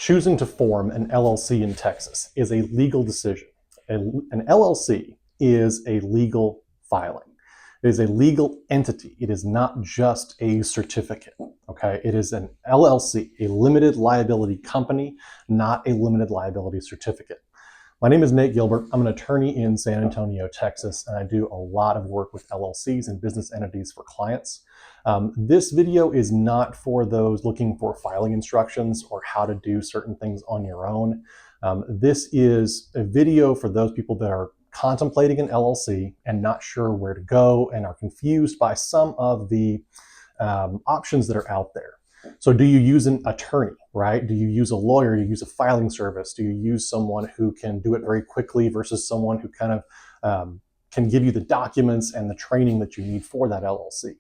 choosing to form an LLC in Texas is a legal decision. An LLC is a legal filing. It is a legal entity. It is not just a certificate, okay? It is an LLC, a limited liability company, not a limited liability certificate. My name is Nate Gilbert. I'm an attorney in San Antonio, Texas, and I do a lot of work with LLCs and business entities for clients. This video is not for those looking for filing instructions or how to do certain things on your own. This is a video for those people that are contemplating an LLC and not sure where to go and are confused by some of the options that are out there. So do you use an attorney, right? Do you use a lawyer? Do you use a filing service? Do you use someone who can do it very quickly versus someone who kind of can give you the documents and the training that you need for that LLC?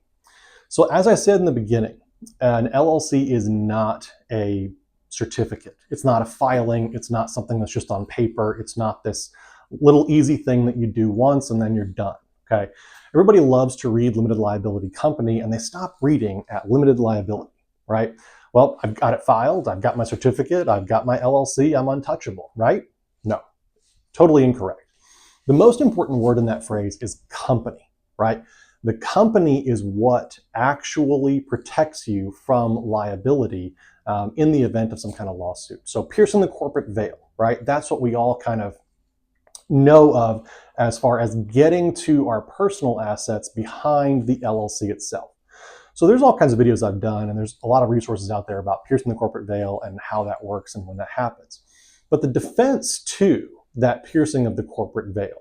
So as I said in the beginning, an LLC is not a certificate. It's not a filing. It's not something that's just on paper. It's not this little easy thing that you do once and then you're done, okay? Everybody loves to read limited liability company and they stop reading at limited liability, right? Well, I've got it filed. I've got my certificate. I've got my LLC. I'm untouchable, right? No, totally incorrect. The most important word in that phrase is company, right? The company is what actually protects you from liability in the event of some kind of lawsuit. So piercing the corporate veil, right? That's what we all kind of know of as far as getting to our personal assets behind the LLC itself. So there's all kinds of videos I've done, and there's a lot of resources out there about piercing the corporate veil and how that works and when that happens. But the defense to that piercing of the corporate veil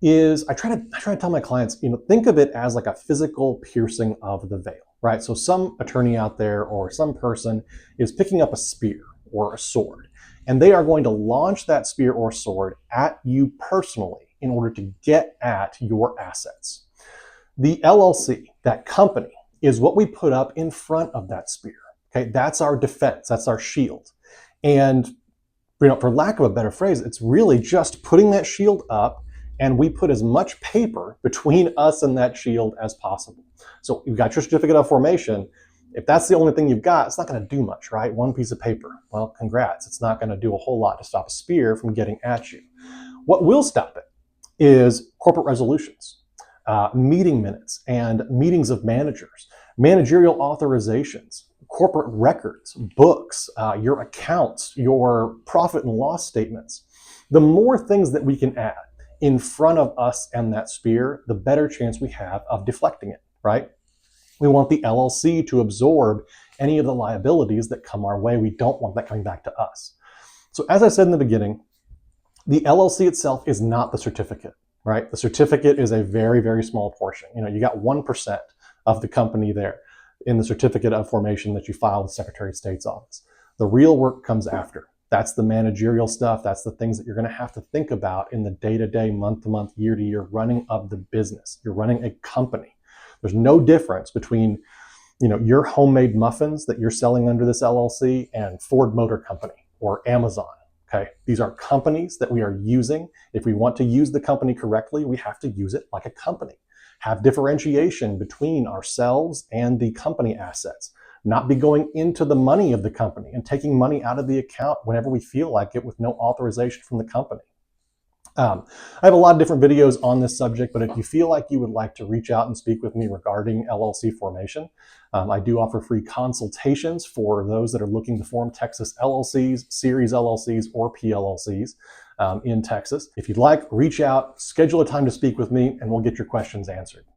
is I try to tell my clients, think of it as like a physical piercing of the veil, right? So some attorney out there or some person is picking up a spear or a sword, and they are going to launch that spear or sword at you personally in order to get at your assets. The LLC, that company, is what we put up in front of that spear, okay? That's our defense, that's our shield. And for lack of a better phrase, it's really just putting that shield up, and we put as much paper between us and that shield as possible. So you've got your certificate of formation. If that's the only thing you've got, it's not going to do much, right? One piece of paper. Well, congrats. It's not going to do a whole lot to stop a spear from getting at you. What will stop it is corporate resolutions, meeting minutes and meetings of managers, managerial authorizations, corporate records, books, your accounts, your profit and loss statements. The more things that we can add in front of us and that spear, the better chance we have of deflecting it, right? We want the LLC to absorb any of the liabilities that come our way. We don't want that coming back to us. So as I said in the beginning, the LLC itself is not the certificate, right? The certificate is a very, very small portion. You got 1% of the company there in the certificate of formation that you file with Secretary of State's office. The real work comes after. That's the managerial stuff. That's the things that you're going to have to think about in the day-to-day, month-to-month, year-to-year running of the business. You're running a company. There's no difference between, your homemade muffins that you're selling under this LLC and Ford Motor Company or Amazon, okay? These are companies that we are using. If we want to use the company correctly, we have to use it like a company. Have differentiation between ourselves and the company assets. Not be going into the money of the company and taking money out of the account whenever we feel like it with no authorization from the company. I have a lot of different videos on this subject, but if you feel like you would like to reach out and speak with me regarding LLC formation, I do offer free consultations for those that are looking to form Texas LLCs, series LLCs, or PLLCs in Texas. If you'd like, reach out, schedule a time to speak with me, and we'll get your questions answered.